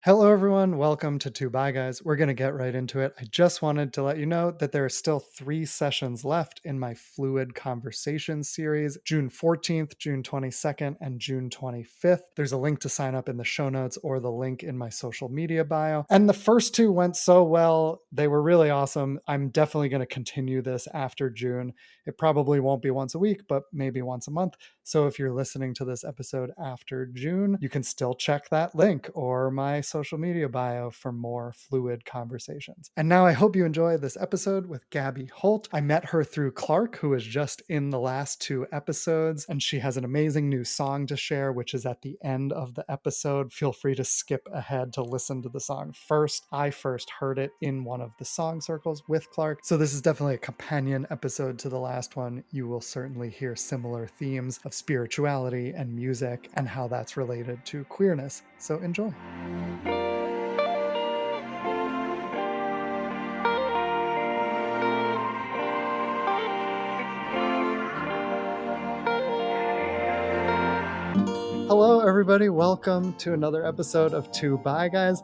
Hello, everyone. Welcome to Two Bye Guys. We're going to get right into it. I just wanted to let you know that there are still 3 sessions left in my Fluid Conversation series, June 14th, June 22nd, and June 25th. There's a link to sign up in the show notes or the link in my social media bio. And the first two went so well. They were really awesome. I'm definitely going to continue this after June. It probably won't be once a week, but maybe once a month. So if you're listening to this episode after June, you can still check that link or my social media bio for more fluid conversations. And now I hope you enjoy this episode with Gabby Holt. I met her through Clark, who was just in the last 2 episodes, and she has an amazing new song to share, which is at the end of the episode. Feel free to skip ahead to listen to the song first. I first heard it in one of the song circles with Clark, so this is definitely a companion episode to the last one. You will certainly hear similar themes of spirituality and music and how that's related to queerness. So enjoy. Hello, everybody. Welcome to another episode of Two Bye Guys.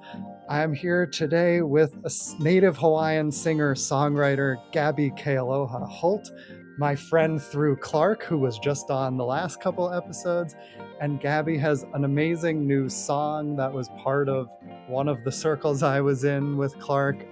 I'm here today with a native Hawaiian singer-songwriter, Gabby Kealoha Holt, my friend through Clark, who was just on the last couple episodes. And Gabby has an amazing new song that was part of one of the circles I was in with Clark.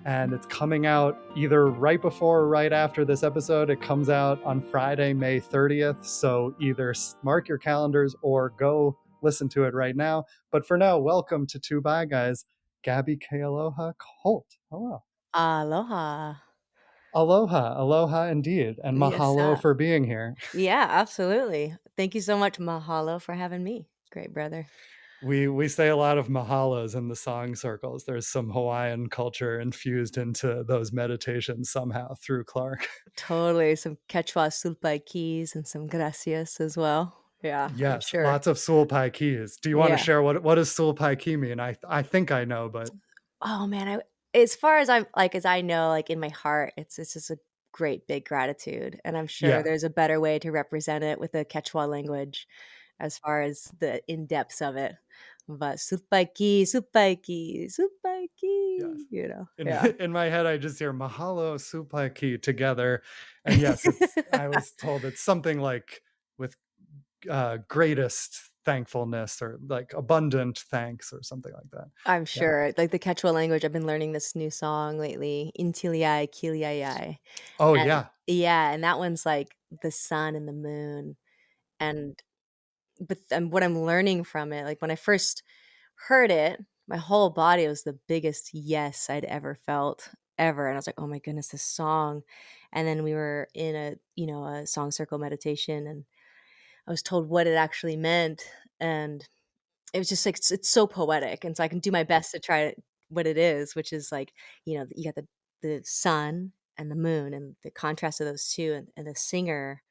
And it's coming out either right before or right after this episode. It comes out on Friday, May 30th. So either mark your calendars or go listen to it right now. But for now, welcome to Two Bye Guys, Gabby Kealoha Holt. Hello. Aloha. Aloha, aloha indeed. And Yes, mahalo sir. for being here. Yeah, absolutely. Thank you so much, Mahalo, for having me. Great brother. We say a lot of mahalos in the song circles. There's some Hawaiian culture infused into those meditations somehow through Clark. Totally. Some Quechua sulpai keys and some gracias as well. Yeah, for Yes, sure. lots of sulpai keys. Do you want to Yeah. share what does sulpai key mean? I think I know, but Oh man, as far as as I know, like in my heart, it's just a great big gratitude. And I'm sure yeah, there's a better way to represent it with the Quechua language as far as the in depths of it. But supaiki, yes. supaiki, In yeah. in my head, I just hear mahalo sulpai key together, and yes, it's. I was told it's something like with greatest thankfulness or like abundant thanks or something like that. I'm Yeah. sure. Like the Quechua language, I've been learning this new song lately, Intiliai Kiliai. Oh And yeah. yeah, and that one's like the sun and the moon. And what I'm learning from it, like when I first heard it, my whole body was the biggest yes I'd ever felt ever. And I was like, oh my goodness, this song. And then we were in a song circle meditation and I was told what it actually meant. And it was just like it's so poetic, and so I can do my best to try what it is, which is like, you got the sun and the moon and the contrast of those 2, and the singer,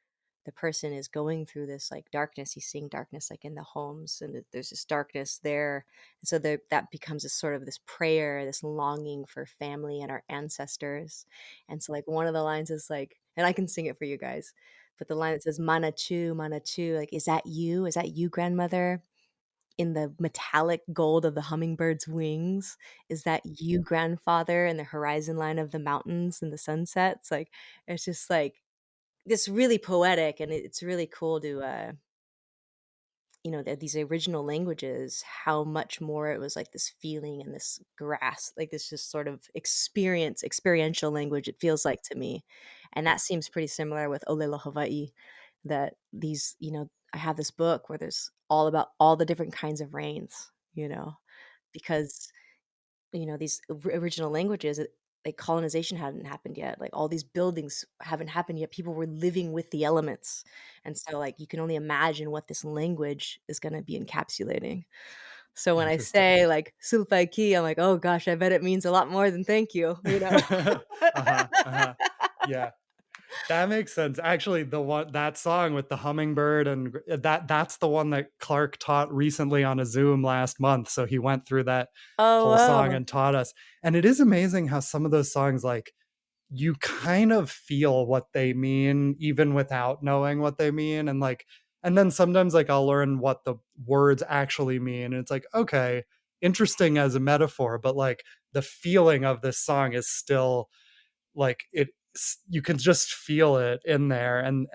the person is going through this, like, darkness. He's seeing darkness, like, in the homes, and there's this darkness there, and so that becomes this sort of this prayer, this longing for family and our ancestors, and so, like, one of the lines is like, and I can sing it for you guys, but the line that says, mana chu," like, "Is that you? Is that you, grandmother? In the metallic gold of the hummingbird's wings? Is that you, grandfather, in the horizon line of the mountains and the sunsets?" Like, it's just, like, this really poetic, and it's really cool to, these original languages, how much more it was like this feeling and this grasp, like this just sort of experiential language, it feels like to me. And that seems pretty similar with Olelo Hawaii, that I have this book where there's all about all the different kinds of rains, because these original languages, like, colonization hadn't happened yet, like, all these buildings haven't happened yet, people were living with the elements, and so, like, you can only imagine what this language is gonna be encapsulating. So when I Interesting. say, like, "Sulpaiki," I'm like, "Oh gosh, I bet it means a lot more than thank you," you know? uh-huh. Uh-huh. Yeah. That makes sense. Actually, the one that song with the hummingbird and that's the one that Clark taught recently on a Zoom last month. So he went through that Oh, whole song wow. and taught us. And it is amazing how some of those songs, like, you kind of feel what they mean even without knowing what they mean. And then sometimes, like, I'll learn what the words actually mean. And it's like, okay, interesting as a metaphor, but like the feeling of this song is still like you can just feel it in there, and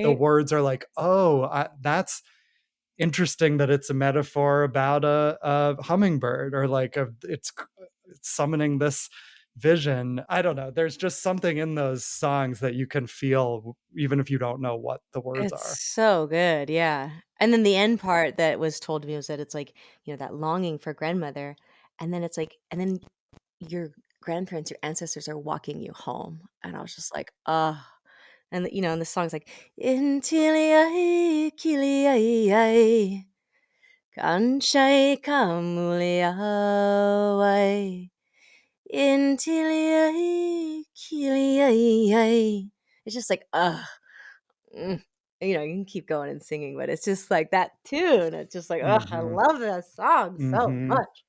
the Right? words are like, oh, that's interesting that it's a metaphor about a hummingbird, or like it's summoning this vision. I don't know, there's just something in those songs that you can feel even if you don't know what the words It's are. so good, yeah. And then the end part that was told to me was that it's like, that longing for grandmother, and then it's like and then your grandparents, your ancestors are walking you home, and I was just like, "Ugh." And, and the song's like, "Intiliai, kiliai, kanchai kamuliawai, intiliai, kiliai." It's just like, ugh. Mm. You can keep going and singing, but it's just like that tune. It's just like, ugh, I Hmm. love that song so Hmm. much.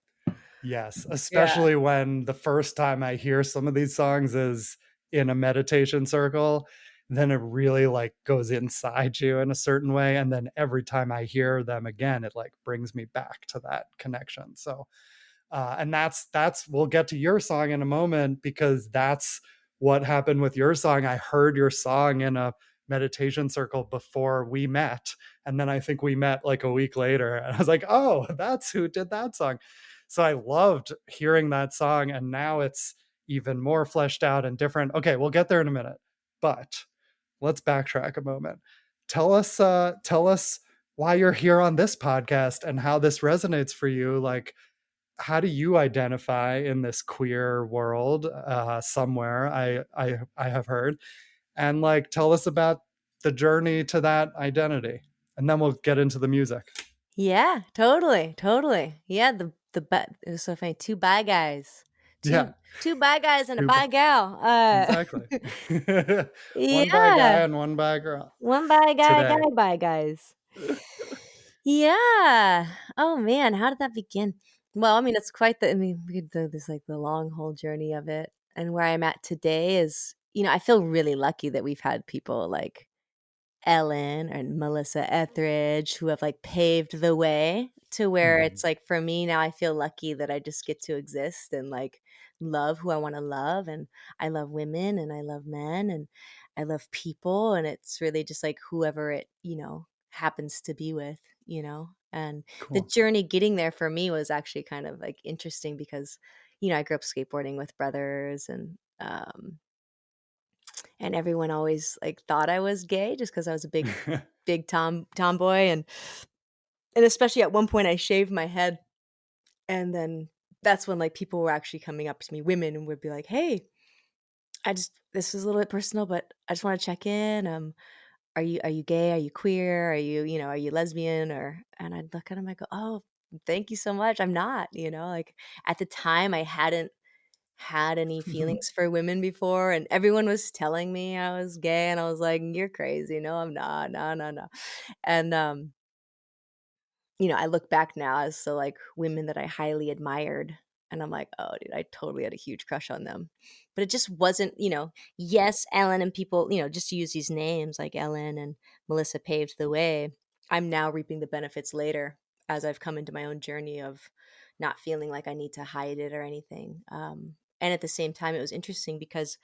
Yes, Yeah. especially when the first time I hear some of these songs is in a meditation circle, then it really like goes inside you in a certain way. And then every time I hear them again, it like brings me back to that connection. So and that's we'll get to your song in a moment, because that's what happened with your song. I heard your song in a meditation circle before we met, and then I think we met like a week later, and I was like, oh, that's who did that song. So I loved hearing that song, and now it's even more fleshed out and different. Okay, we'll get there in a minute, but let's backtrack a moment. Tell us why you're here on this podcast and how this resonates for you. Like, how do you identify in this queer world, somewhere, I have heard, and like tell us about the journey to that identity, and then we'll get into the music. Yeah, totally, totally. Yeah, it was so funny. 2 bi guys. Yeah. 2 bi guys and a Who bi gal. exactly. One by Yeah. guy and one by girl 1 bi guy, today. guy bi guys. Yeah. Oh, man, how did that begin? Well, I mean, it's quite the I mean, we could do this, like, the long whole journey of it, and where I'm at today is I feel really lucky that we've had people like Ellen and Melissa Etheridge who have, like, paved the way to where Mhm. it's like, for me now, I feel lucky that I just get to exist and, like, love who I wanna love, and I love women, and I love men, and I love people, and it's really just, like, whoever it, happens to be with, and the Cool. journey getting there for me was actually kind of, like, interesting because, I grew up skateboarding with brothers, and everyone always, like, thought I was gay just because I was a big tomboy, and especially at one point, I shaved my head, and then that's when, like, people were actually coming up to me, women, and would be like, "Hey, this is a little bit personal, but I just wanna check in, are you gay? Are you queer? Are you lesbian?" And I'd look at them, I go, "Oh, thank you so much, I'm not," like, at the time, I hadn't had any feelings for women before, and everyone was telling me I was gay, and I was like, "You're crazy. No, I'm not. No, no, no." And, I look back now as to, like, women that I highly admired, and I'm like, "Oh, dude, I totally had a huge crush on them." But it just wasn't, yes, Ellen and people, just to use these names like Ellen and Melissa paved the way. I'm now reaping the benefits later as I've come into my own journey of not feeling like I need to hide it or anything. And at the same time, it was interesting because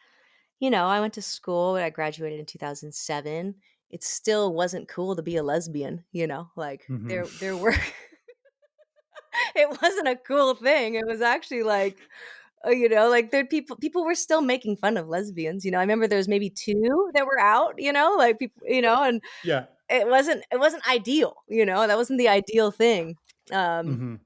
I went to school, I graduated in 2007. It still wasn't cool to be a lesbian, like, Mhm. there were it wasn't a cool thing. It was actually like, like, there people were still making fun of lesbians, I remember there was maybe 2 that were out, like, people, and Yeah. it wasn't ideal, that wasn't the ideal thing. Um Mhm.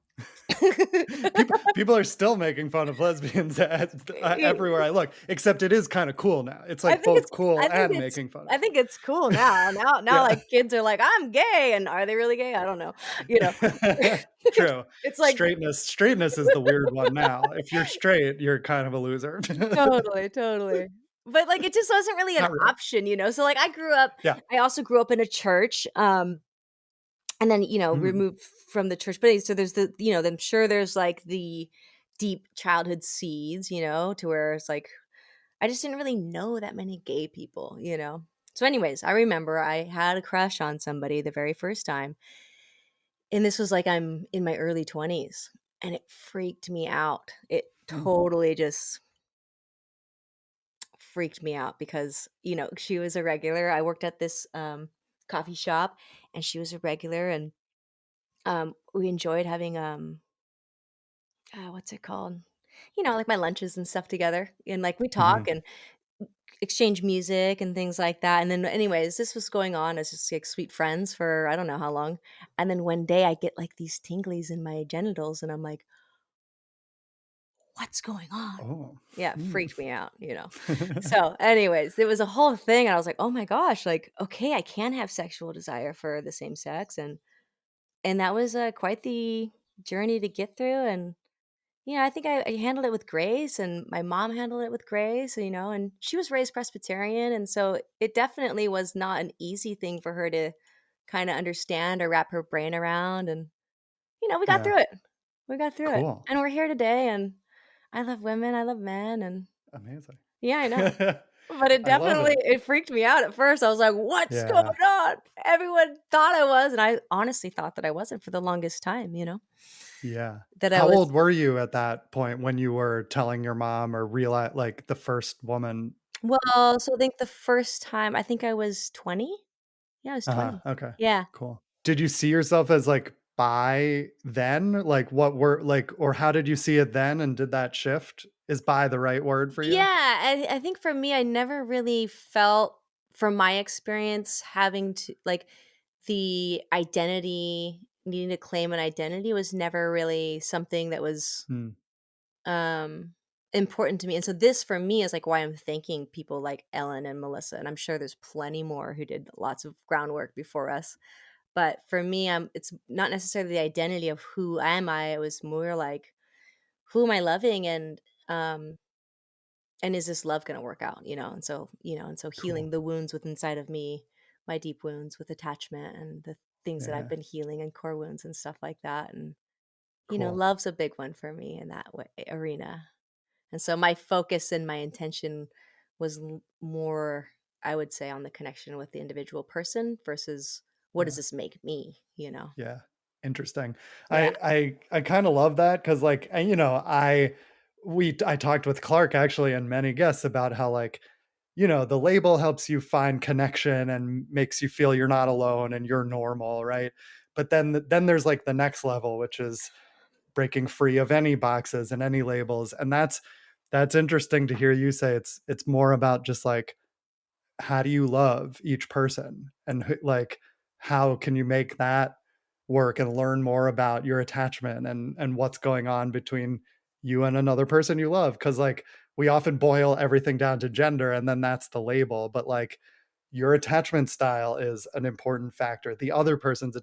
People are still making fun of lesbians everywhere I look, except it is kind of cool now. It's I like think both it's I cool think and it's making fun I of. think it's cool now. Now, Yeah. like, kids are like, "I'm gay," and are they really gay? I don't know, you know? True. It's like Straightness is the weird one now. If you're straight, you're kind of a loser. totally, totally. But, like, it just wasn't really an Not really. option, So, like, Yeah. I also grew up in a church, and then, Mm. removed from the church, but so there's I'm sure there's, like, the deep childhood seeds, to where it's like I just didn't really know that many gay people. So anyways, I remember I had a crush on somebody the very first time, and this was like I'm in my early 20s. and it freaked me out. It Mm. totally just freaked me out because, she was a regular. I worked at this, coffee shop, and she was a regular, and, we enjoyed having, what's it called? Like my lunches and stuff together, and, like, we talk Mhm. and exchange music and things like that, and then anyways, this was going on as just, like, sweet friends for I don't know how long, and then one day I get, like, these tinglies in my genitals, and I'm like, "What's going on?" Oh. Yeah, it Hmm. freaked me out. So, anyways, it was a whole thing, and I was like, "Oh my gosh, like, okay, I can have sexual desire for the same sex," and that was, quite the journey to get through, and I think I handled it with grace, and my mom handled it with grace, and she was raised Presbyterian, and so it definitely was not an easy thing for her to kinda understand or wrap her brain around, and, we got Yeah. through it. We got through it, Cool. and we're here today, and I love women, I love men, and Amazing. yeah, I know. But it I love definitely it. it freaked me out at first. I was like, "What's going Yeah. on?" Everyone thought I was, and I honestly thought that I wasn't for the longest time, Yeah. that I How was old were you at that point when you were telling your mom or realize like the first woman? well, so I think the first time I think I was 20? Yeah, I was Uh-huh. 20. Okay. Yeah. Cool. Did you see yourself as like bi then? Like what were like or how did you see it then and did that shift? Is bi the right word for Yeah, you? I think for me, I never really felt, from my experience, having to like, the identity needing to claim an identity was never really something that was Mm, um important to me. And so this for me is like why I'm thanking people like Ellen and Melissa, and I'm sure there's plenty more who did lots of groundwork before us. But for me, it's not necessarily the identity of who am I. It was more like, who am I loving, um and is this love going to work out, and so cool. healing the wounds within inside of me, my deep wounds with attachment, and the things that I've Yeah. been healing, and core wounds and stuff like that. And Cool. love's a big one for me in that way, arena. And so my focus and my intention was more, I would say, on the connection with the individual person versus what does Yeah. this make me. Yeah. Interesting. Yeah. I kind of love that cuz like I talked with Clark actually and many guests about how like the label helps you find connection and makes you feel you're not alone and you're normal, right? But then there's like the next level, which is breaking free of any boxes and any labels. And that's interesting to hear you say it's more about just like how do you love each person and like how can you make that work and learn more about your attachment and what's going on between you and another person you love because like we often boil everything down to gender and then that's the label but like your attachment style is an important factor the other person's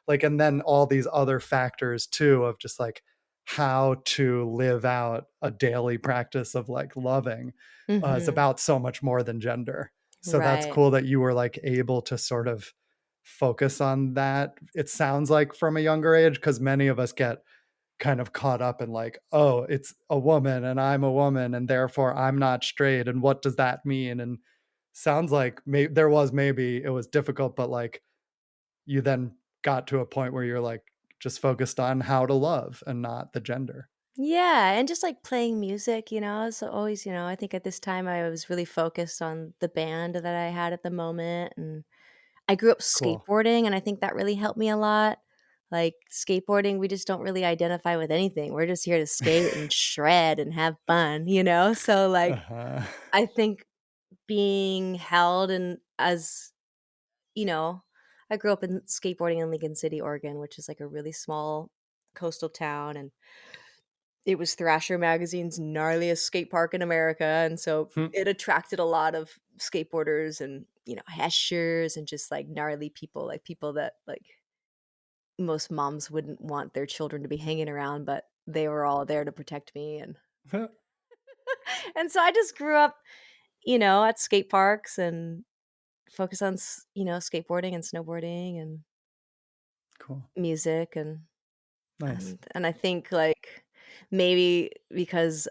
like and then all these other factors too of just like how to live out a daily practice of like loving is Mhm. about so much more than gender so that's Right. cool that you were like able to sort of focus on that. It sounds like from a younger age because many of us get kind of caught up in like, oh, it's a woman and I'm a woman and therefore I'm not straight and what does that mean? And sounds like there was maybe it was difficult, but like you then got to a point where you're like just focused on how to love and not the gender. Yeah, and just, like, playing music, so always, I think at this time I was really focused on the band that I had at the moment, and I grew up Cool. skateboarding, and I think that really helped me a lot. Like, skateboarding, we just don't really identify with anything. We're just here to skate and shred and have fun? So, like, Uh-huh. I think being held and as you know, I grew up in skateboarding in Lincoln City, Oregon, which is, like, a really small coastal town, and it was Thrasher Magazine's gnarliest skate park in America, and so Hmm. it attracted a lot of skateboarders and, heshers and just, like, gnarly people, like, people that, like, most moms wouldn't want their children to be hanging around, but they were all there to protect me, and and so I just grew up, at skate parks and focused on skateboarding and snowboarding and Cool. music, and Nice. I think, like, maybe because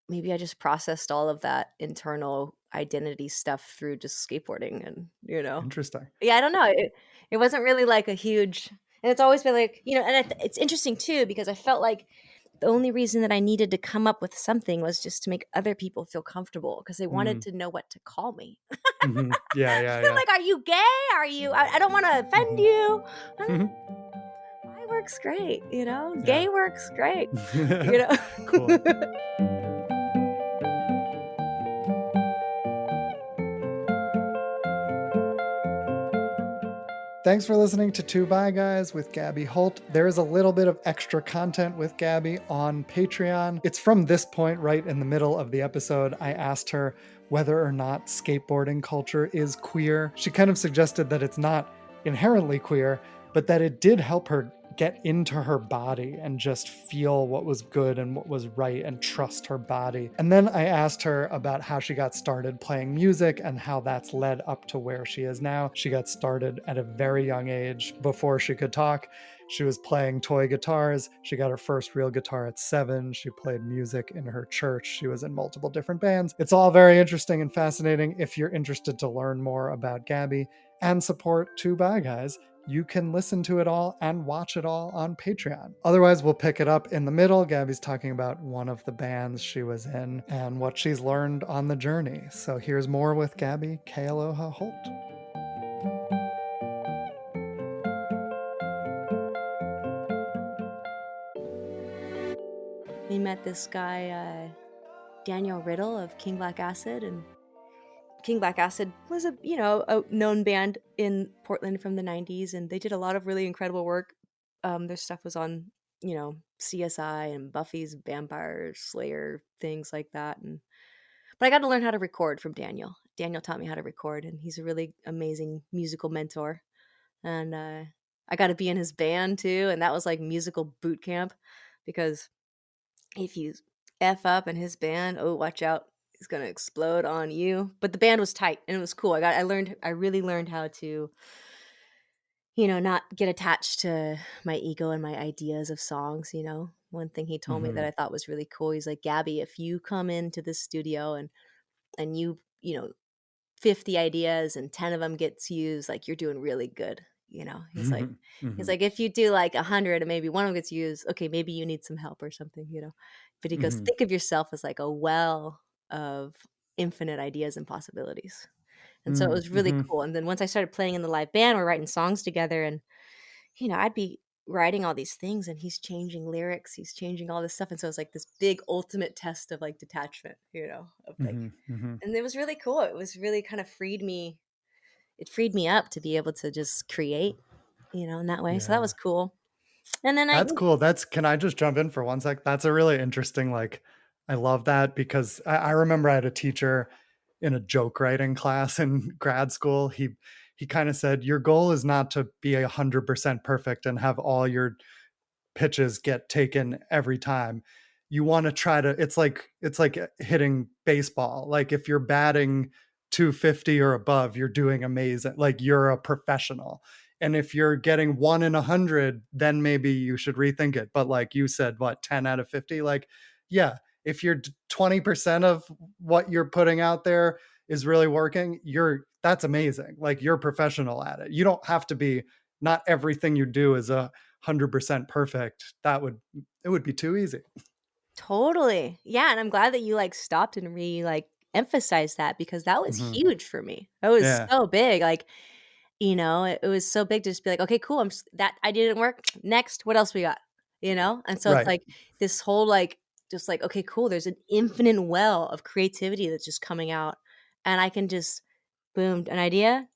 maybe I just processed all of that internal identity stuff through just skateboarding and, Interesting. Yeah, I don't know, it wasn't really like a huge, and it's always been like, and it's interesting too because I felt like the only reason that I needed to come up with something was just to make other people feel comfortable because they wanted Mm, to know what to call me. mhm. Yeah, yeah, They're yeah. like, "Are you gay? Are you I don't wanna offend Mhm. you." I'm like, Mhm. "Bi works great," you know? Yeah. "Gay works great," you Cool. know? Thanks for listening to Two Bye Guys with Gabby Holt. There is a little bit of extra content with Gabby on Patreon. It's from this point, right in the middle of the episode. I asked her whether or not skateboarding culture is queer. She kind of suggested that it's not inherently queer, but that it did help her get into her body and just feel what was good and what was right and trust her body. And then I asked her about how she got started playing music and how that's led up to where she is now. She got started at a very young age before she could talk. She was playing toy guitars. She got her first real guitar at 7. She played music in her church. She was in multiple different bands. It's all very interesting and fascinating. If you're interested to learn more about Gabby and support Two Bye Guys, you can listen to it all and watch it all on Patreon. Otherwise, we'll pick it up in the middle. Gabby's talking about one of the bands she was in and what she's learned on the journey. So here's more with Gabby Kealoha Holt. We met this guy, Daniel Riddle of King Black Acid, and King Black Acid was a known band in Portland from the 90s, and they did a lot of really incredible work. Their stuff was on, CSI and Buffy's Vampire Slayer, things like that. But I got to learn how to record from Daniel. Daniel taught me how to record, and he's a really amazing musical mentor. And I got to be in his band too, and that was like musical boot camp because if you F up in his band, oh, watch out. He's gonna explode on you. But the band was tight and it was cool. I really learned how to, not get attached to my ego and my ideas of songs. One thing he told me that Mm-hmm. I thought was really cool. He's like, Gabby, if you come into this studio and you 50 ideas and 10 of them gets used, like, you're doing really good, you know? He's like Mm-hmm. "If you do, like, 100 and maybe one of them gets used, okay, maybe you need some help or something?" But he goes, Mm-hmm. "Think of yourself as, like, a well of infinite ideas and possibilities." And so it was really Mm-hmm. cool, and then once I started playing in the live band, we're writing songs together, and, I'd be writing all these things, and he's changing lyrics, he's changing all this stuff, and so it's like this big ultimate test of, like, detachment, of, like Mm-hmm. and it was really cool. It was really kind of freed me up to be able to just create, in that way. So that Yeah. was cool. And then That's cool. Can I just jump in for one sec? That's a really interesting, I love that because I remember I had a teacher in a joke writing class in grad school. He kind of said, your goal is not to be 100% perfect and have all your pitches get taken every time. You want to try to it's like hitting baseball. Like if you're batting 250 or above, you're doing amazing. Like you're a professional. And if you're getting 1 in 100, then maybe you should rethink it. But like you said, what, 10 out of 50? Like, yeah, if you're 20% of what you're putting out there is really working, that's amazing. Like you're professional at it. You don't have to be, not everything you do is 100% perfect. It would be too easy. totally. Yeah, and I'm glad that you like stopped and emphasized that because that was Hmm. huge for me. That was Yeah. so big. Like, it was so big to just be like, okay, cool. That I didn't work. Next, what else we got? And so it's Right. like this whole just like, okay, cool. There's an infinite well of creativity that's just coming out, and I can just boom an idea.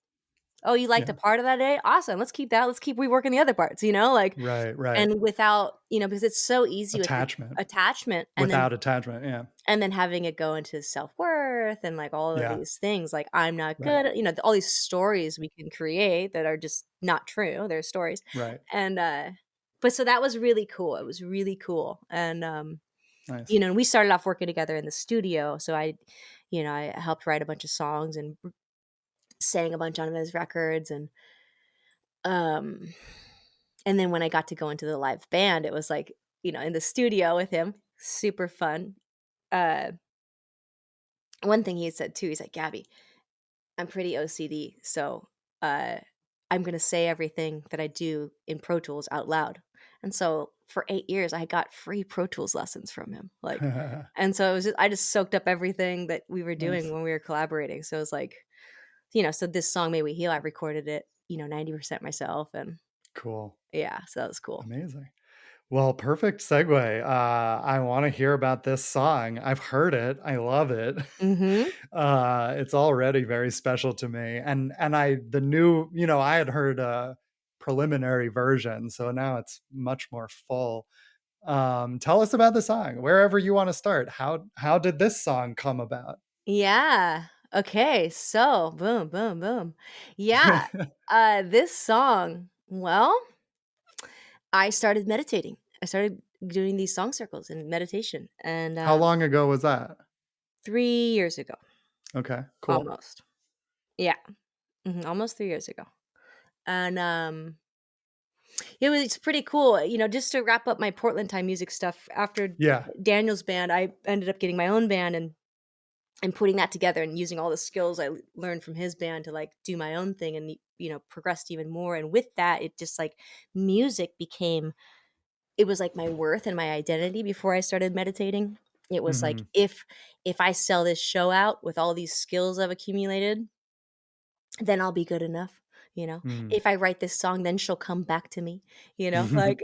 Oh, you liked a Yeah. part of that day? Awesome. Let's keep that. Let's keep reworking the other parts. Like, Right. Right. and without, because it's so easy with the Attachment. attachment Without attachment. Yeah. and then having it go into self-worth and like all of Yeah. these things like I'm not Right. good, all these stories we can create that are just not true. They're stories. Right. And but so that was really cool. It was really cool. And Nice. and we started off working together in the studio. So I helped write a bunch of songs and sang a bunch on his records um and then when I got to go into the live band, it was like, in the studio with him, super fun. Uh, one thing he said too, he's like, Gabby, I'm pretty OCD. So uh, I'm going to say everything that I do in Pro Tools out loud. And so for 8 years, I got free Pro Tools lessons from him, like, and so it was just I just soaked up everything that we were doing Nice. when we were collaborating, so it was like, so this song, "May We Heal," I recorded it, 90% myself, and Cool. yeah, so that was cool. Amazing. Well, perfect segue. I want to hear about this song. I've heard it. I love it. Mhm. It's already very special to me. And the new, I had heard a preliminary version, so now it's much more full. Tell us about the song. Wherever you want to start. How did this song come about? Yeah. Okay, so boom, boom, boom. Yeah, this song, well, I started meditating. I started doing these song circles and meditation, and, How long ago was that? 3 years ago, Okay, cool. almost. Yeah, almost 3 years ago, and, it's pretty cool, just to wrap up my Portland time music stuff, after Yeah. Daniel's band, I ended up getting my own band and putting that together and using all the skills I learned from his band to, like, do my own thing and, progressed even more, and with that, it just, like, music became it was, like, my worth and my identity before I started meditating. It was like, Mhm. if I sell this show out with all these skills I've accumulated, then I'll be good enough, you know? Mm. If I write this song, then she'll come back to me, like,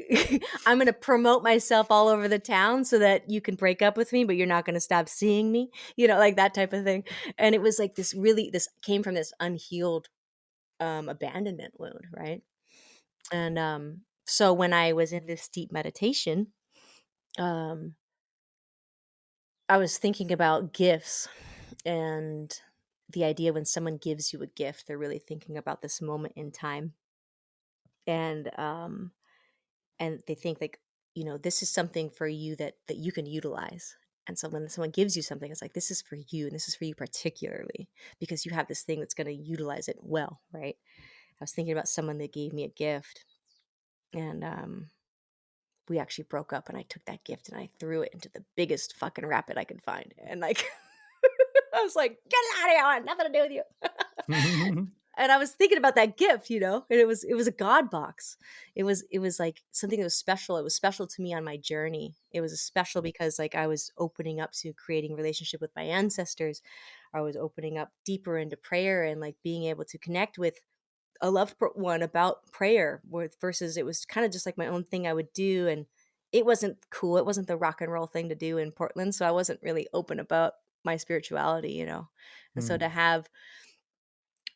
I'm gonna promote myself all over the town so that you can break up with me, but you're not gonna stop seeing me, like that type of thing, and it was like this came from this unhealed, abandonment wound, right? And, so when I was in this deep meditation, um, I was thinking about gifts and the idea when someone gives you a gift, they're really thinking about this moment in time. And and they think like, this is something for you that you can utilize. And so when someone gives you something, it's like, this is for you, and this is for you particularly because you have this thing that's going to utilize it well, right? I was thinking about someone that gave me a gift, and we actually broke up, and I took that gift and I threw it into the biggest fucking rapid I could find. And like I was like, "Get out of here! I want nothing to do with you." And I was thinking about that gift, and it was a God box. It was like something that was special. It was special to me on my journey. It was special because like I was opening up to creating relationship with my ancestors. I was opening up deeper into prayer and like being able to connect with a loved one about prayer versus it was kind of just like my own thing I would do, and it wasn't cool. It wasn't the rock and roll thing to do in Portland, so I wasn't really open about my spirituality. And so to Mm. have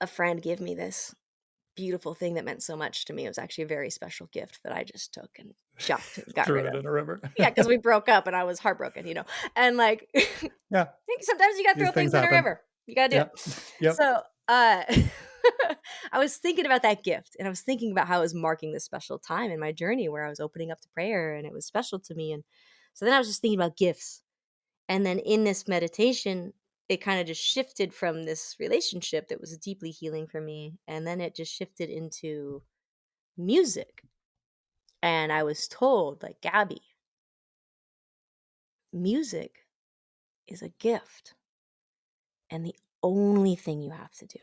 a friend give me this beautiful thing that meant so much to me, it was actually a very special gift that I just took and chucked and got Threw rid it of. in a river. Yeah, because we broke up and I was heartbroken. And like Yeah, sometimes you gotta these throw things things in a happen. river. You gotta do it. Yep. Yep. So, I was thinking about that gift, and I was thinking about how it was marking this special time in my journey where I was opening up to prayer, and it was special to me, and so then I was just thinking about gifts, and then in this meditation, it kinda just shifted from this relationship that was deeply healing for me, and then it just shifted into music, and I was told, like, "Gabby, music is a gift, and the only thing you have to do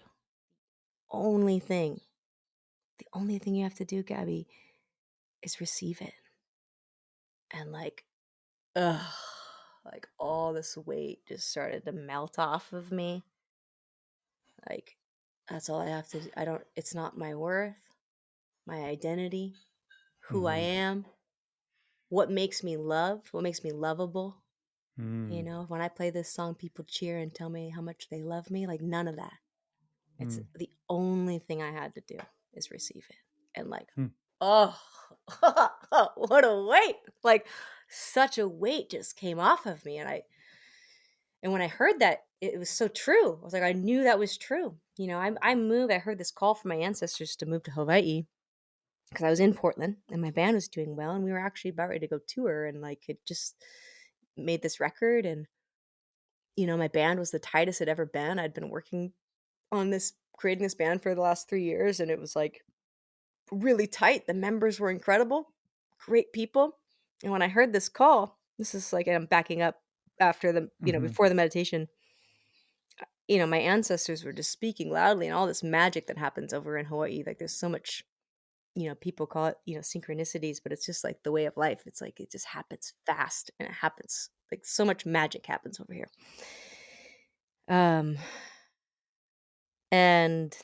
only thing the only thing you have to do, Gabby, is receive it." And like, ugh, like all this weight just started to melt off of me. Like, that's all I have to do. It's not my worth, my identity, who I Mhm. am, what makes me loved, what makes me lovable. Mm. When I play this song, people cheer and tell me how much they love me. Like, none of that. It's Mm. the only thing I had to do is receive it. And like, Mm. oh, what a weight. Like, such a weight just came off of me. And when I heard that, it was so true. I was like, I knew that was true. I moved, I heard this call from my ancestors to move to Hawaii because I was in Portland and my band was doing well. And we were actually about ready to go tour and like it just made this record. And, my band was the tightest it ever been. I'd been working on creating this band for the last 3 years, and it was like really tight. The members were incredible, great people. And when I heard this call, this is like, and I'm backing up after Mhm. before the meditation, my ancestors were just speaking loudly and all this magic that happens over in Hawaii. Like there's so much, people call it, synchronicities, but it's just like the way of life. It's like it just happens fast and it happens like so much magic happens over here. Um and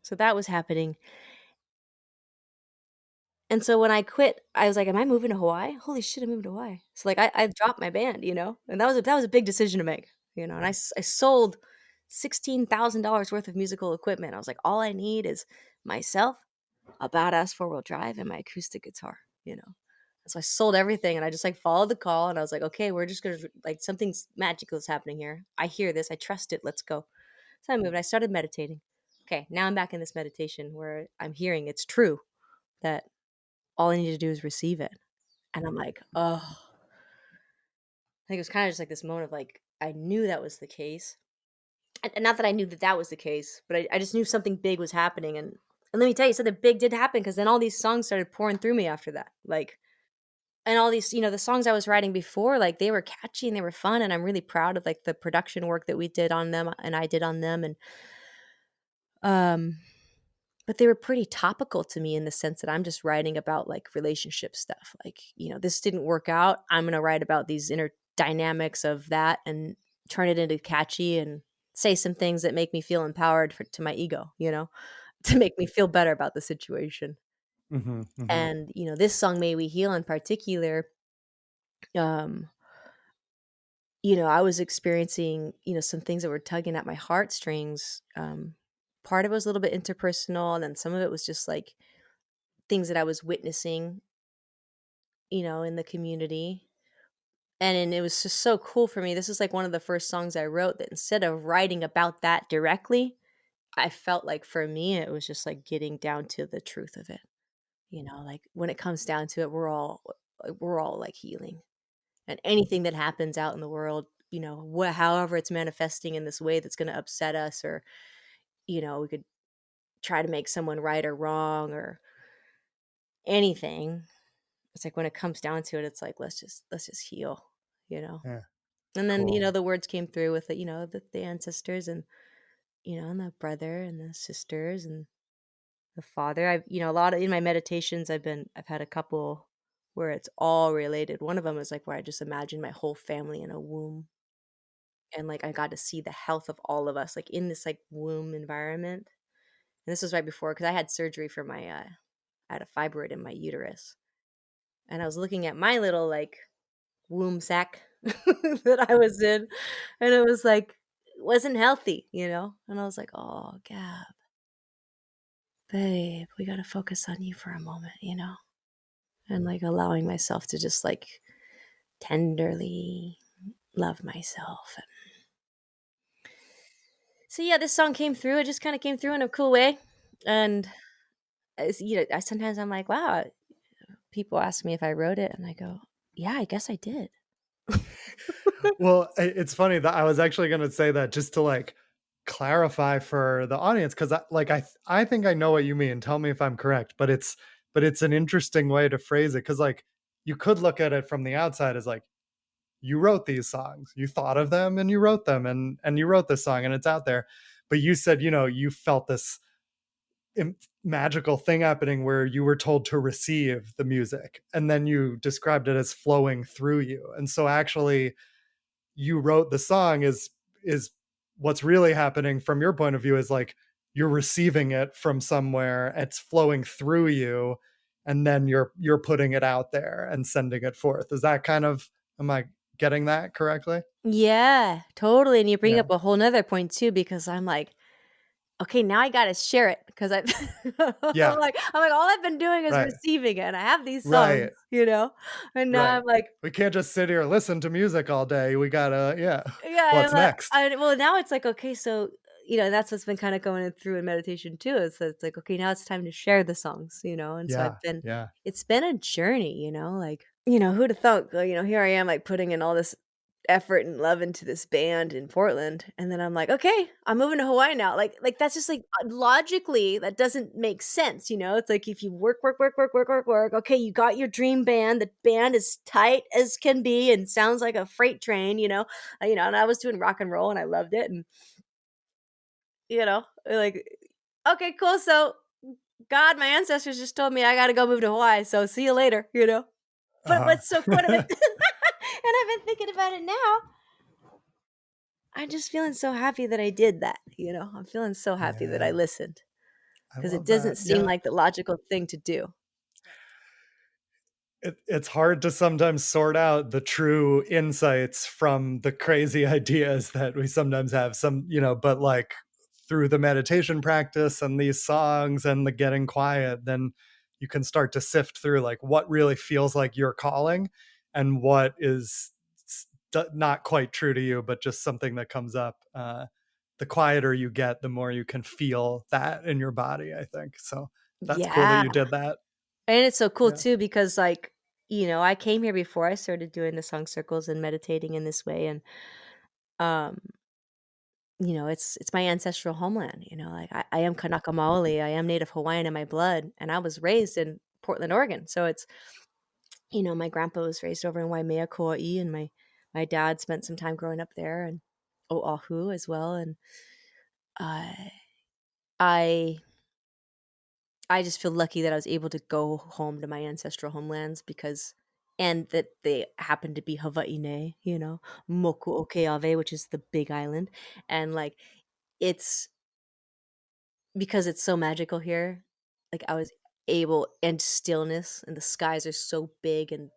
so that was happening. And so when I quit, I was like, "Am I moving to Hawaii? Holy shit, I'm moving to Hawaii." So like I dropped my band, and that was a big decision to make, and I sold $16,000 worth of musical equipment. I was like, all I need is myself, a badass four-wheel drive, and my acoustic guitar, And so I sold everything and I just like followed the call and I was like, okay, we're just gonna like something's magical is happening here. I hear this, I trust it, let's go. So I moved, I started meditating. Okay, now I'm back in this meditation where I'm hearing it's true that all I need to do is receive it. And I'm like, oh, I think it was kind of just like this moment of like, I knew that was the case. And not that I knew that that was the case, but I just knew something big was happening. And let me tell you, something big did happen because then all these songs started pouring through me after that. Like, and all these, the songs I was writing before, like they were catchy and they were fun. And I'm really proud of like the production work that we did on them and I did on them. Um, but they were pretty topical to me in the sense that I'm just writing about like relationship stuff. Like, this didn't work out. I'm going to write about these inner dynamics of that and turn it into catchy and say some things that make me feel empowered to my ego, to make me feel better about the situation. Hmm. Hmm. And, this song, May We Heal in particular, um, I was experiencing, some things that were tugging at my heartstrings. Part of it was a little bit interpersonal, and then some of it was just like things that I was witnessing, in the community. And it was just so cool for me. This is like one of the first songs I wrote that instead of writing about that directly, I felt like for me, it was just like getting down to the truth of it. Like when it comes down to it, we're all like healing. And anything that happens out in the world, however it's manifesting in this way that's going to upset us, or, we could try to make someone right or wrong or anything. It's like when it comes down to it, it's like let's just heal, you know. Yeah. And then Cool. the words came through with it, the ancestors and and the brother and the sisters and the father. I've a lot of in my meditations I've had a couple where it's all related. One of them is like where I just imagine my whole family in a womb, and like I got to see the health of all of us like in this like womb environment. And this was right before because I had surgery for my I had a fibroid in my uterus, and I was looking at my little like womb sack that I was in, and it was like wasn't healthy, And I was like, "Oh, Gab, babe, we gotta focus on you for a moment, And like allowing myself to just like tenderly love myself. So yeah, this song came through. It just kind of came through in a cool way, and I sometimes I'm like, wow. People ask me if I wrote it, and I go, yeah, I guess I did. Well, it's funny that I was actually going to say that just to like clarify for the audience because I think I know what you mean. Tell me if I'm correct, but it's an interesting way to phrase it because like you could look at it from the outside as like you wrote these songs, you thought of them, and you wrote them, and you wrote this song, and it's out there. But you said you felt this magical thing happening where you were told to receive the music, and then you described it as flowing through you, and so actually you wrote the song is what's really happening from your point of view is like you're receiving it from somewhere, it's flowing through you, and then you're putting it out there and sending it forth. Is that kind of, am I getting that correctly? Yeah, totally. And you bring up Yeah. a whole nother point too, because I'm like, okay, now I gotta share it because I Yeah. I'm like, all I've been doing is Right. receiving it, and I have these songs, Right. and now Right. I'm like, We can't just sit here and listen to music all day. We gotta, yeah. yeah, What's next? well, now it's like, okay, so that's what's been kind of going through in meditation too. Is that it's like, okay, now it's time to share the songs, and so Yeah. Yeah. it's been a journey, like, who'd have thought, here I am, like putting in all this effort and love into this band in Portland, and then I'm like, "Okay, I'm moving to Hawaii now." Like that's just like logically that doesn't make sense, It's like if you work, work, work, work, work, work, work. Okay, you got your dream band. The band is tight as can be and sounds like a freight train, And I was doing rock and roll and I loved it, and like okay, cool. So God, my ancestors just told me I got to go move to Hawaii. So see you later, you know? But Uh-huh. what's so cool of it, and I've been thinking about it now. I'm just feeling so happy that I did that, you know? I'm feeling so happy that I Yeah, listened I because it love doesn't that. seem Yeah. like the logical thing to do. It's hard to sometimes sort out the true insights from the crazy ideas that we sometimes have, but like through the meditation practice and these songs and the getting quiet, then you can start to sift through like what really feels like your calling and what is not quite true to you, but just something that comes up. The quieter you get, the more you can feel that in your body, I think. So that's cool that Yeah. you did that. And it's so cool Yeah. too because, like, I came here before I started doing the song circles and meditating in this way, and um, it's my ancestral homeland. Like I am Kanaka Maoli, I am Native Hawaiian in my blood, and I was raised in Portland, Oregon. So it's my grandpa was raised over in Waimea, Kauai, and my dad spent some time growing up there, and Oahu as well, and uh, I I just feel lucky that I was able to go home to my ancestral homelands and that they happen to be Hawaii, Moku o Keawe, which is the big island. And like, it's because it's so magical here. Like, I was able, and stillness, and the skies are so big, and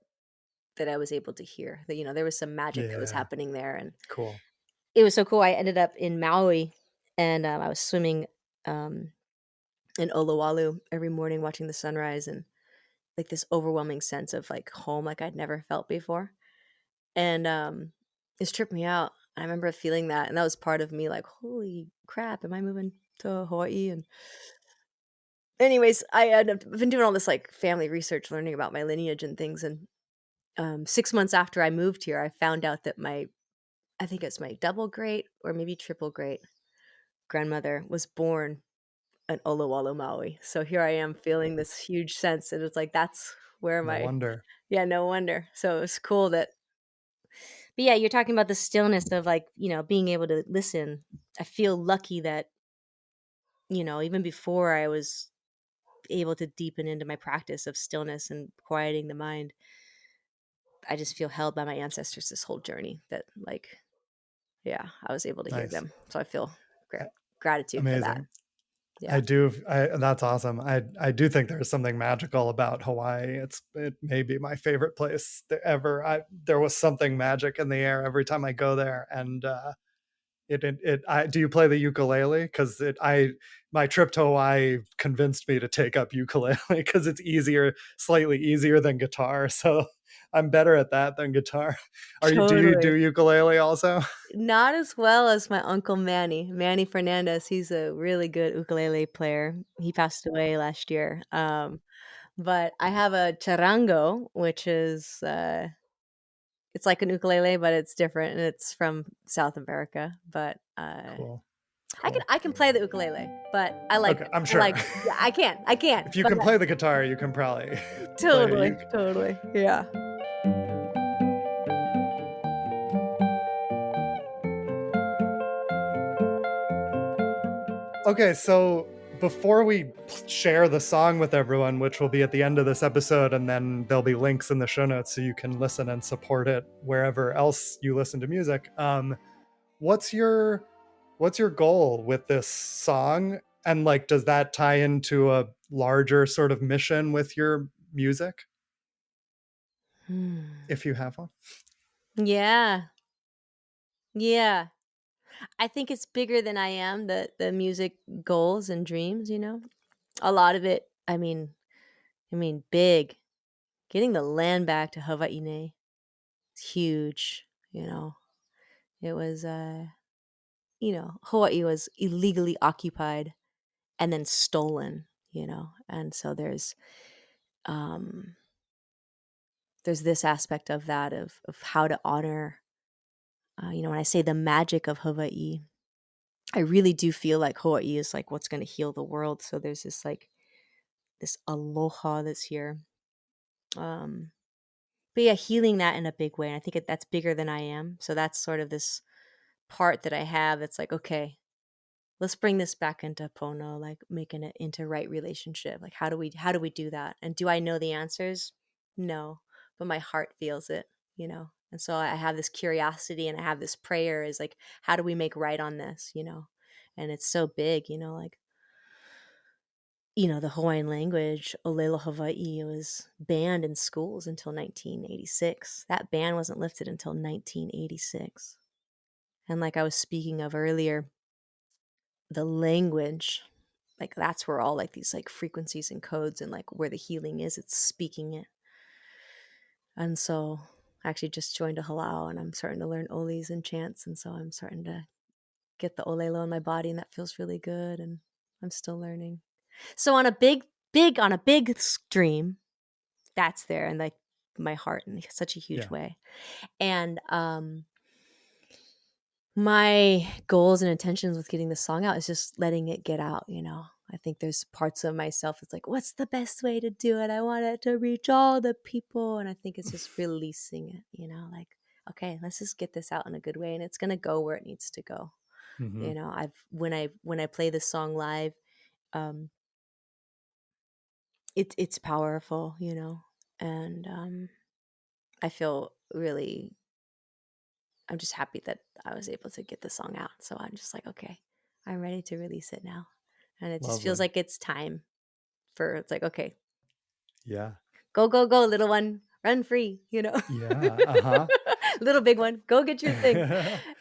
that I was able to hear that, there was some magic that was Yeah. happening there. And Cool. it was so cool. I ended up in Maui, and I was swimming um, in Olowalu every morning watching the sunrise, and like this overwhelming sense of like home like I'd never felt before. And it's tripped me out. I remember feeling that, and that was part of me like, holy crap, am I moving to Hawaii? And anyways, I've been doing all this like family research, learning about my lineage and things. And 6 months after I moved here, I found out that I think it's my double great or maybe triple great grandmother was born in Olowalu, Maui. So here I am feeling this huge sense, and it's like that's where No my wonder. yeah, no wonder. So it's cool that but yeah, you're talking about the stillness of like, being able to listen. I feel lucky that, even before I was able to deepen into my practice of stillness and quieting the mind, I just feel held by my ancestors this whole journey that like, yeah, I was able to hear Nice. them. So I feel Uh, gratitude for that. Amazing. Yeah. That's awesome. I do think there's something magical about Hawaii. It may be my favorite place ever. There was something magic in the air every time I go there. And do you play the ukulele? Because my trip to Hawaii convinced me to take up ukulele because it's slightly easier than guitar. So I'm better at that than guitar. Do you do Totally. ukulele also? Not as well as my uncle Manny Fernandez. He's a really good ukulele player. He passed away last year. But I have a charango, which is it's like an ukulele, but it's different, and it's from South America. But Cool. I can Cool. I can play the ukulele, but I like Okay, I'm I sure. like yeah, I can, If you but can play the guitar, you can probably play a totally, uke. totally, yeah. Okay, so before we share the song with everyone, which will be at the end of this episode, and then there'll be links in the show notes so you can listen and support it wherever else you listen to music. What's your what's your goal with this song? And like, does that tie into a larger sort of mission with your music, Hmm. if you have one? Yeah, yeah. I think it's bigger than I am. The music goals and dreams. A lot of it. I mean, big. Getting the land back to Hawaii is huge. It was. Hawaii was illegally occupied and then stolen. And so um there's this aspect of that of how to honor. When I say the magic of Hawaii, I really do feel like Hawaii is like what's going to heal the world. So there's this like this aloha that's here. Um, but yeah, healing that in a big way. And I think that's bigger than I am. So that's sort of this part that I have. That's like, okay, let's bring this back into Pono, like making it into right relationship. Like how do we do that? And do I know the answers? No, but my heart feels it, you know. And so I have this curiosity and I have this prayer is like, how do we make right on this, you know? And it's so big, you know, like, you know, the Hawaiian language, Olelo Hawaii, was banned in schools until 1986. That ban wasn't lifted until 1986. And like I was speaking of earlier, the language, like that's where all like these like frequencies and codes and like where the healing is, it's speaking it. And so I actually just joined a halau and I'm starting to learn olis and chants. And so I'm starting to get the olelo in my body and that feels really good. And I'm still learning. So on a big stream, that's there and like my heart in such a huge Yeah. way. And my goals and intentions with getting the song out is just letting it get out, you know. I think there's parts of myself that's like, what's the best way to do it? I want it to reach all the people. And I think it's just releasing it, you know, like, okay, let's just get this out in a good way and it's gonna go where it needs to go. Hmm. You know, I've when I play this song live, um, it's powerful, you know, and I feel really I'm just happy that I was able to get the song out. So I'm just like, okay, I'm ready to release it now. And it just feels Lovely. like it's time for it's like, okay, Yeah. go, go, go, little one, run free, you know. Yeah. Uh-huh. Little big one, go get your thing.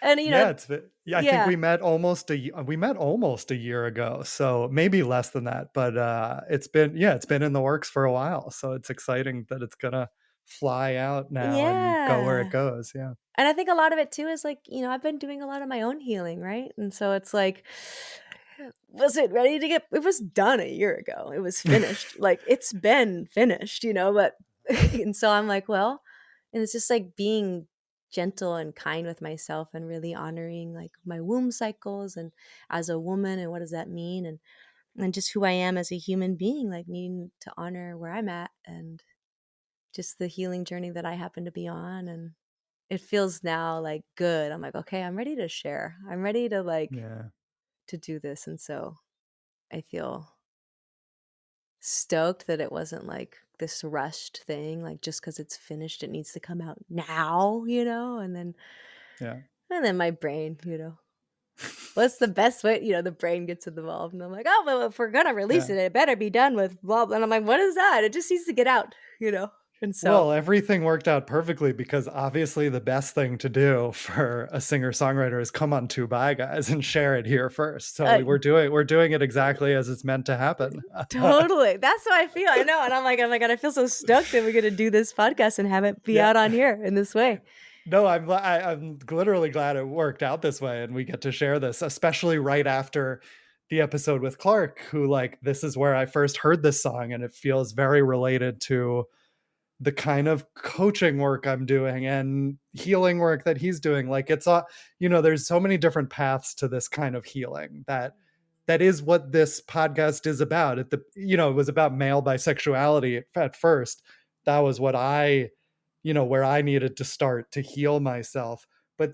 And you know, Yeah, yeah, I think yeah. we met almost a year ago, so maybe less than that, but it's been, yeah, it's been in the works for a while, so it's exciting that it's gonna fly out now and go where it Yeah. goes. Yeah. And I think a lot of it too is like, you know, I've been doing a lot of my own healing, right? And so it's like, was it ready to get it was done a year ago. It was finished. Like it's been finished, you know, but and so I'm like, well, and it's just like being gentle and kind with myself and really honoring like my womb cycles and as a woman and what does that mean and just who I am as a human being, like needing to honor where I'm at and just the healing journey that I happen to be on and it feels now like good. I'm like, okay, I'm ready to share. I'm ready to like Yeah. to do this. And so I feel stoked that it wasn't like this rushed thing, like just because it's finished, it needs to come out now, you know? Yeah. And then my brain, you know, what's the best way? You know, the brain gets involved. And I'm like, oh, well, if we're gonna release Yeah. it, it better be done with blah blah. And I'm like, what is that? It just needs to get out, you know? And so Well, everything worked out perfectly because obviously the best thing to do for a singer-songwriter is come on 2 By Guys and share it here first. So uh, we're doing it exactly as it's meant to happen. totally. That's how I feel. I know. And I'm like, oh my God, I feel so stoked that we're gonna do this podcast and have it be Yeah. out on here in this way. No, I'm literally glad it worked out this way and we get to share this, especially right after the episode with Clark, who, like, this is where I first heard this song and it feels very related to the kind of coaching work I'm doing and healing work that he's doing. Like, it's all, there's so many different paths to this kind of healing that is what this podcast is about. It was about male bisexuality at first. That was what where I needed to start to heal myself. But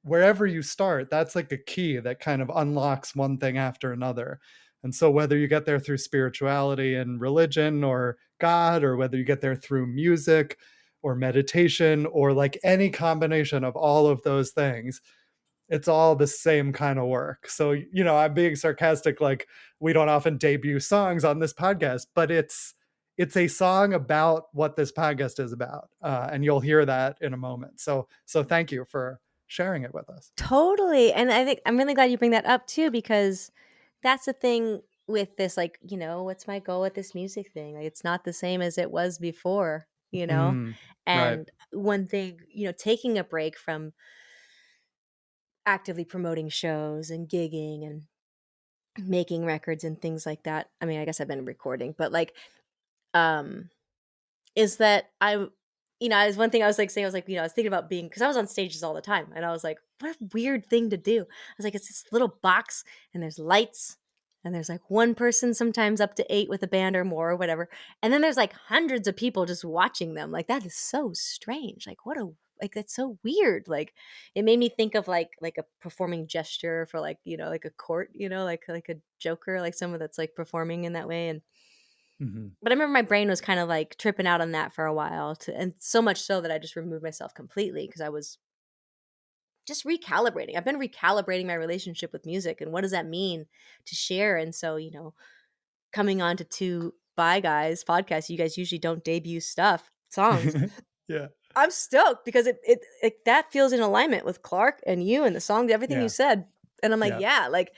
wherever you start, that's like a key that kind of unlocks one thing after another. And so whether you get there through spirituality and religion or God, or whether you get there through music or meditation or like any combination of all of those things, it's all the same kind of work. So, I'm being sarcastic, like we don't often debut songs on this podcast, but it's a song about what this podcast is about. And you'll hear that in a moment. So thank you for sharing it with us. Totally. And I think I'm really glad you bring that up too, because that's the thing with this, like, you know, what's my goal with this music thing? Like, it's not the same as it was before, you know? Mm, right. And one thing, you know, taking a break from actively promoting shows and gigging and making records and things like that. I mean, I guess I've been recording, but like, um, is that I you know, as one thing I was like saying, I was like, you know, I was thinking about being because I was on stages all the time and I was like, what a weird thing to do. I was like, it's this little box and there's lights and there's like one person, sometimes up to 8 with a band or more or whatever. And then there's like hundreds of people just watching them. Like that is so strange. Like what a like, that's so weird. Like, it made me think of like a performing gesture for like, like a court, like a joker, like someone that's like performing in that way. And Mhm. but I remember my brain was kind of like tripping out on that for a while, and so much so that I just removed myself completely because I was just recalibrating. I've been recalibrating my relationship with music and what does that mean to share. And so, coming on to Two Bi Guys podcast, you guys usually don't debut songs. Yeah. I'm stoked because it that feels in alignment with Clark and you and the song, everything you Yeah. said. And I'm like, Yeah. yeah, like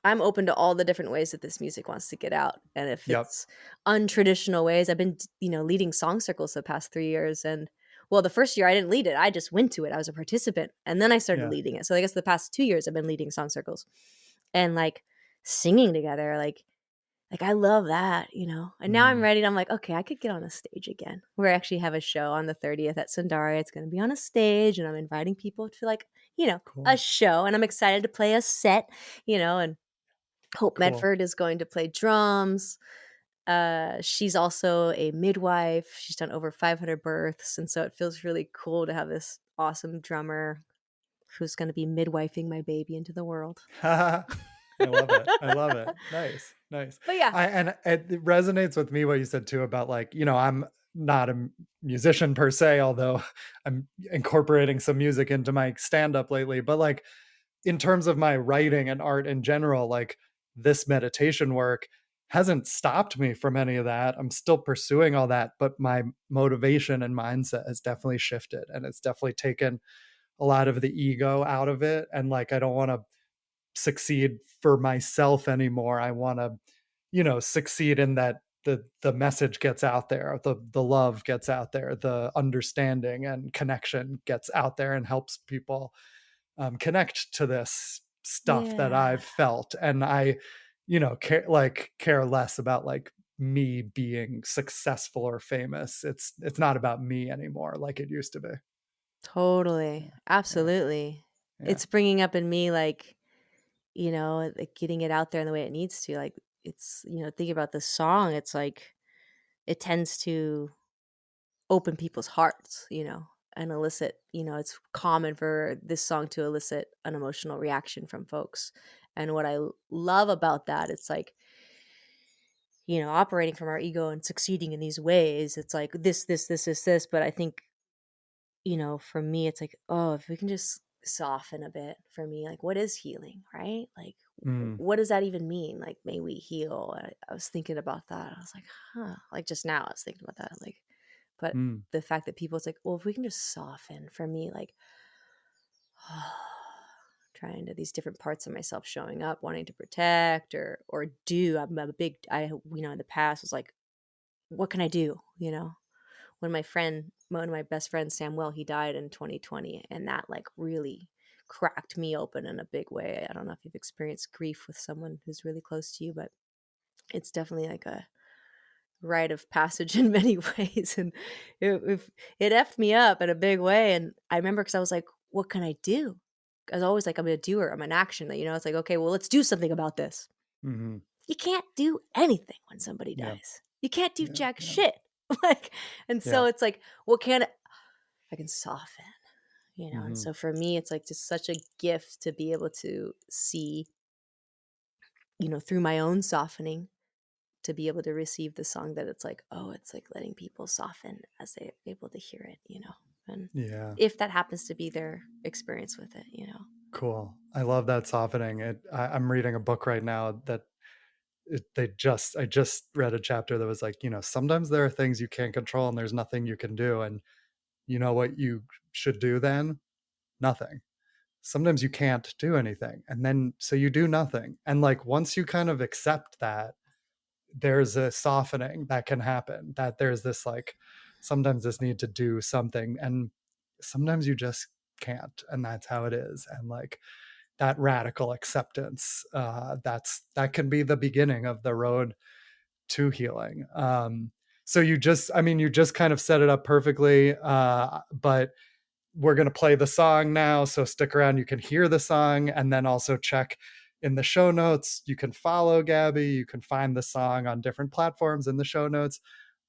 I'm open to all the different ways that this music wants to get out. And if Yep. it's untraditional ways, I've been, leading song circles the past 3 years. And well, the first year I didn't lead it. I just went to it. I was a participant. And then I started Yeah. leading it. So I guess the past 2 years I've been leading song circles and like singing together. Like I love that. And now I'm Mm. ready. I'm like, okay, I could get on a stage again. We actually have a show on the 30th at Sundari. It's going to be on a stage, and I'm inviting people to like, a Cool. show. And I'm excited to play a set, and Hope Cool. Medford is going to play drums. She's also a midwife. She's done over 500 births, and so it feels really cool to have this awesome drummer who's going to be midwifing my baby into the world. I love it. I love it. Nice. Nice. But yeah, And it resonates with me what you said too about like, I'm not a musician per se, although I'm incorporating some music into my stand up lately, but like in terms of my writing and art in general, like this meditation work hasn't stopped me from any of that. I'm still pursuing all that, but my motivation and mindset has definitely shifted, and it's definitely taken a lot of the ego out of it. And like, I don't want to succeed for myself anymore. I want to, succeed in that the message gets out there, the love gets out there, the understanding and connection gets out there and helps people connect to this stuff that yeah, I've felt. And I, care less about like me being successful or famous. It's not about me anymore like it used to be. totally, Yeah. absolutely. Yeah. It's bringing up in me like getting it out there in the way it needs to. Like it's thinking about the song. It's like it tends to open people's hearts, and elicit, it's common for this song to elicit an emotional reaction from folks. And what I love about that, it's like, operating from our ego and succeeding in these ways, it's like this. But I think, for me, it's like, oh, if we can just soften a bit for me, like, what is healing, right? Like, Mm, what does that even mean? Like, may we heal? I was thinking about that. I was like, huh. Like, just now, I was thinking about that. Like, but mm, the fact that people, it's like, well, if we can just soften for me, like, trying to these different parts of myself showing up, wanting to protect or do. I'm a big, in the past was like, what can I do? When one of my best friends, Samuel, he died in 2020, and that like really cracked me open in a big way. I don't know if you've experienced grief with someone who's really close to you, but it's definitely like a rite of passage in many ways. And it effed me up in a big way. And I remember because I was like, what can I do? I was always like, I'm a doer, I'm an action. It's like, okay, well, let's do something about this. mhm. You can't do anything when somebody Yeah. dies. You can't do Yeah. jack Yeah. shit. Like, and so Yeah. it's like, what can I can soften. And Mhm. so for me, it's like just such a gift to be able to see, through my own softening, to be able to receive the song that it's like, oh, it's like letting people soften as they're able to hear it. And Yeah. if that happens to be their experience with it. Cool. I love that softening. I'm reading a book right now that I just read a chapter that was like, sometimes there are things you can't control and there's nothing you can do. And you know what you should do then? Nothing. Sometimes you can't do anything. And then so you do nothing. And like once you kind of accept that, there's a softening that can happen, that there's this like sometimes this need to do something, and sometimes you just can't, and that's how it is. And like that radical acceptance, that can be the beginning of the road to healing. So you just kind of set it up perfectly, but we're going to play the song now, so stick around. You can hear the song, and then also check in the show notes. You can follow Gabby. You can find the song on different platforms in the show notes.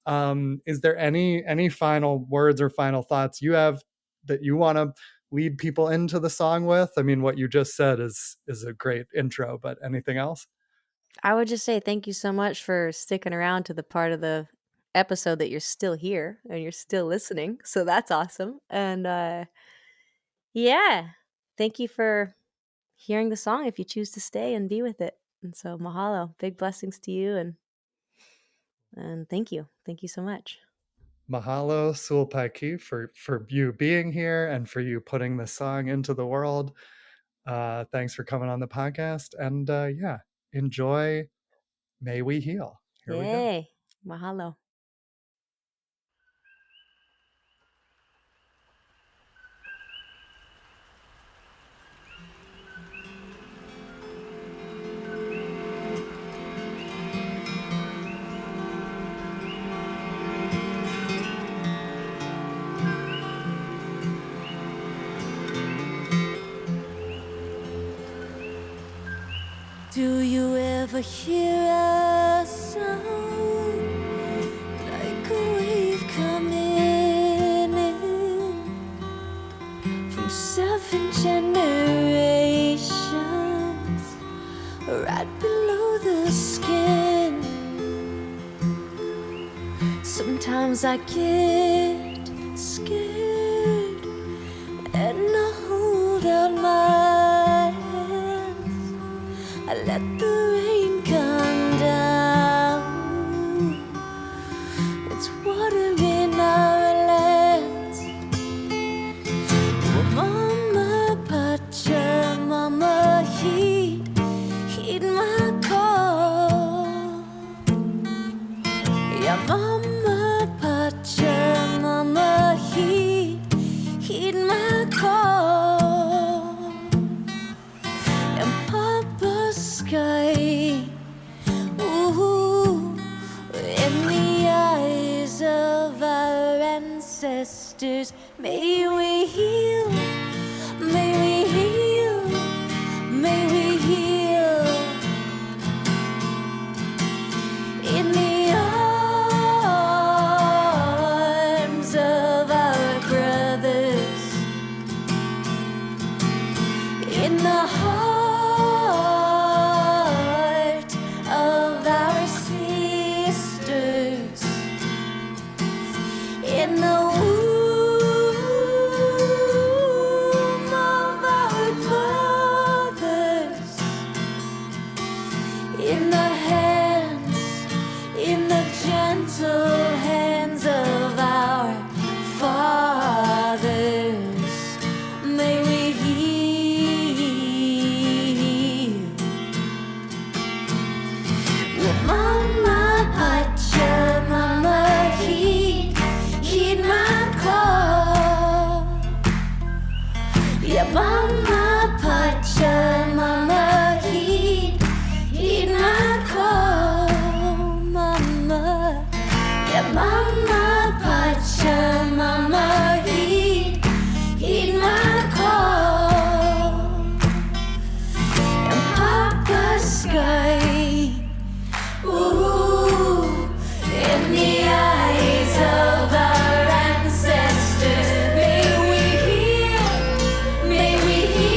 Is there any final words or final thoughts you have that you want to lead people into the song with? I mean, what you just said is a great intro, but anything else? I would just say thank you so much for sticking around to the part of the episode that you're still here and you're still listening. So that's awesome. And yeah, thank you for hearing the song if you choose to stay and be with it. And so mahalo, big blessings to you and thank you. Thank you so much. Mahalo Sulpaiki for you being here and for you putting the song into the world. Thanks for coming on the podcast, and yeah, enjoy May We Heal. Here we go. Yay. Mahalo. Do you ever hear a sound like a wave coming in from 7 generations right below the skin? Sometimes I get scared and I hold out my hands. I let the rain come down. It's watering our lands. Oh, Mama Pacha, Mama heed my call. Yeah, Mama Pacha, Mama heed my call. And Papa Sky, ooh, in the eyes of our ancestors, may we heal, may we heal, may we heal. In the arms of our brothers, in the heart of our sisters, in the womb of our brothers, in the gentle hands of our fathers, may we heal. Well, Mama Pacha, Mama heed my call. Yeah, Mama Pacha, Mama heed my call. Mama, yeah, Mama Pacha, Mama heed my call. And Papa Sky, ooh, in the eyes of our ancestors, may we heal, may we heal.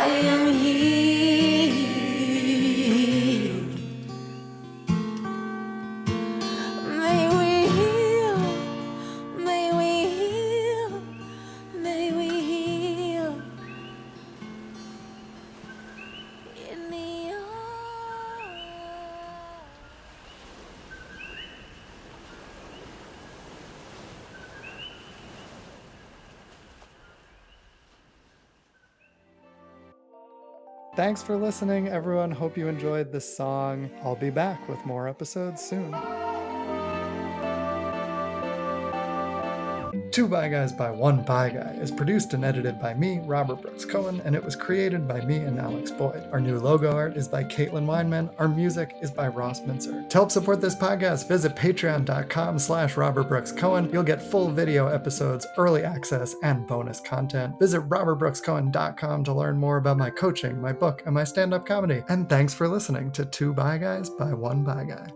I am healed. May we heal, may we heal, may we heal in the arms. Thanks for listening, everyone. Hope you enjoyed this song. I'll be back with more episodes soon. Two Bi Guys by One Bi Guy is produced and edited by me, Robert Brooks Cohen, and it was created by me and Alex Boyd. Our new logo art is by Caitlin Weinman. Our music is by Ross Mincer. To help support this podcast, visit patreon.com/Robert Brooks Cohen. You'll get full video episodes, early access, and bonus content. Visit robertbrookscohen.com to learn more about my coaching, my book, and my stand-up comedy. And thanks for listening to Two Bi Guys by One Bi Guy.